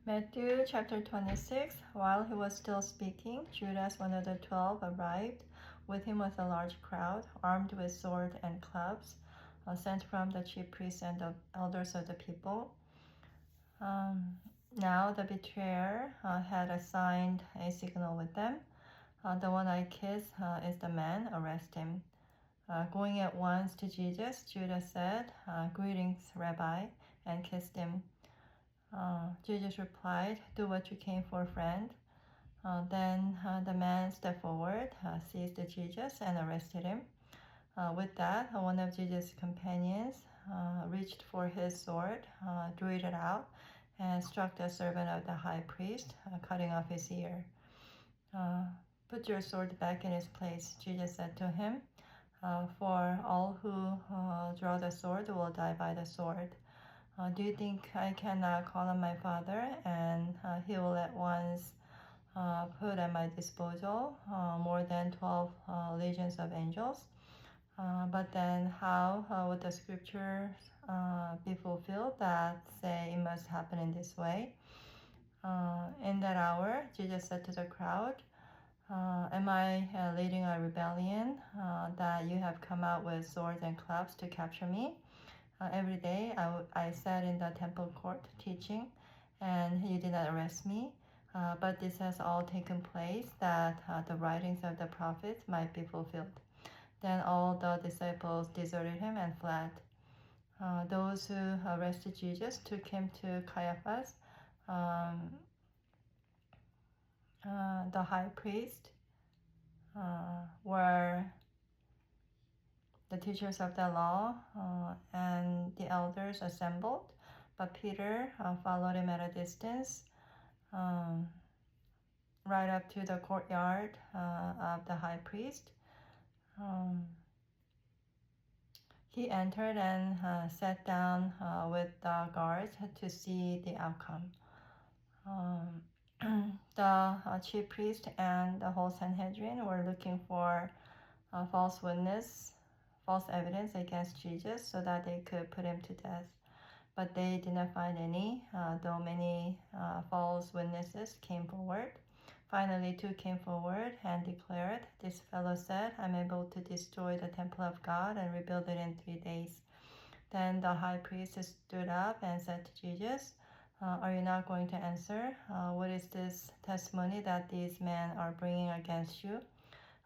Matthew chapter 26. While he was still speaking, Judas, one of the 12, arrived. With him was a large crowd, armed with sword and clubs, sent from the chief priests and the elders of the people. Now the betrayer had assigned a signal with them. The one I kiss is the man, arrest him. Going at once to Jesus, Judas said, "Greetings, Rabbi," and kissed him. Jesus replied, "Do what you came for, friend." Then the man stepped forward, seized Jesus, and arrested him. With that, one of Jesus' companions reached for his sword, drew it out, and struck the servant of the high priest, cutting off his ear. "Put your sword back in its place," Jesus said to him, "for all who draw the sword will die by the sword. Do you think I cannot call on my Father, and he will at once put at my disposal more than 12 legions of angels? But then how would the scriptures be fulfilled that say it must happen in this way?" In that hour, Jesus said to the crowd, "Am I leading a rebellion that you have come out with swords and clubs to capture me? Every day I sat in the temple court teaching, and you did not arrest me. But this has all taken place that the writings of the prophets might be fulfilled." Then all the disciples deserted him and fled. Those who arrested Jesus took him to Caiaphas, the high priest, where the teachers of the law and the elders assembled, but Peter followed him at a distance, right up to the courtyard of the high priest. He entered and sat down with the guards to see the outcome. The chief priest and the whole Sanhedrin were looking for false evidence against Jesus so that they could put him to death. But they did not find any, though many false witnesses came forward. Finally, two came forward and declared, "This fellow said, 'I'm able to destroy the temple of God and rebuild it in 3 days.'" Then the high priest stood up and said to Jesus, "Are you not going to answer? What is this testimony that these men are bringing against you?"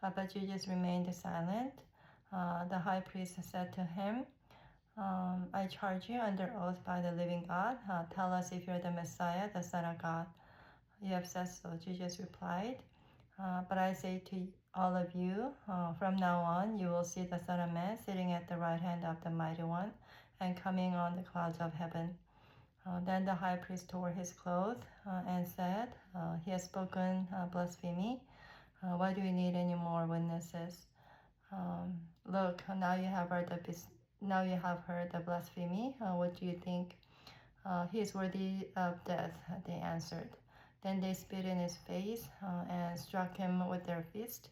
But Jesus remained silent. The high priest said to him, "I charge you under oath by the living God. Tell us if you're the Messiah, the Son of God." "You have said so," Jesus replied. "But I say to all of you, from now on you will see the Son of Man sitting at the right hand of the Mighty One and coming on the clouds of heaven." Then the high priest tore his clothes and said, "He has spoken blasphemy. Why do we need any more witnesses? Look, now you have heard the blasphemy. What do you think?" "He is worthy of death," they answered. Then they spit in his face and struck him with their fist.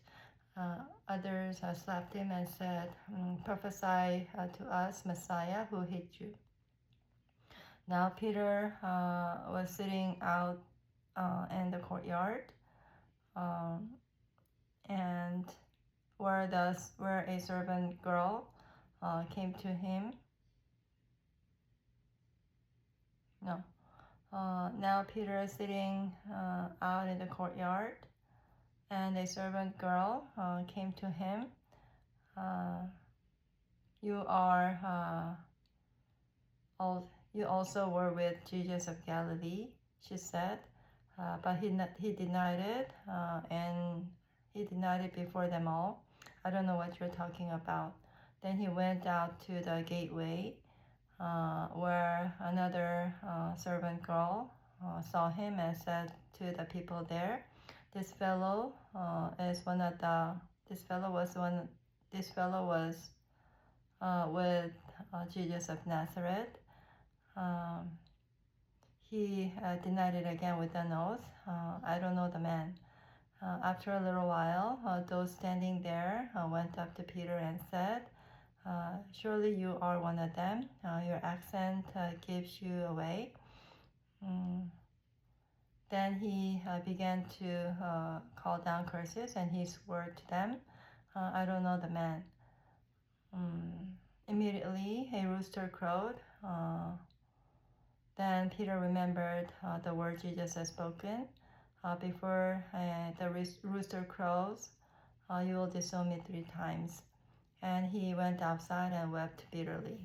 Others slapped him and said, "Prophesy to us, Messiah, who hit you?" Now Peter was sitting out in the courtyard, and where a servant girl came to him. Now Peter is sitting out in the courtyard, and a servant girl came to him. You also were with Jesus of Galilee," she said. But he denied it, and he denied it before them all. "I don't know what you're talking about." Then he went out to the gateway, where another servant girl saw him and said to the people there, This fellow was with Jesus of Nazareth." He denied it again with an oath, "I don't know the man." After a little while, those standing there went up to Peter and said, "Surely you are one of them. Your accent gives you away." Then he began to call down curses, and he swore to them, I don't know the man. Immediately a rooster crowed. Then Peter remembered the word Jesus had spoken. Before the rooster crows, you will disown me 3 times. And he went outside and wept bitterly.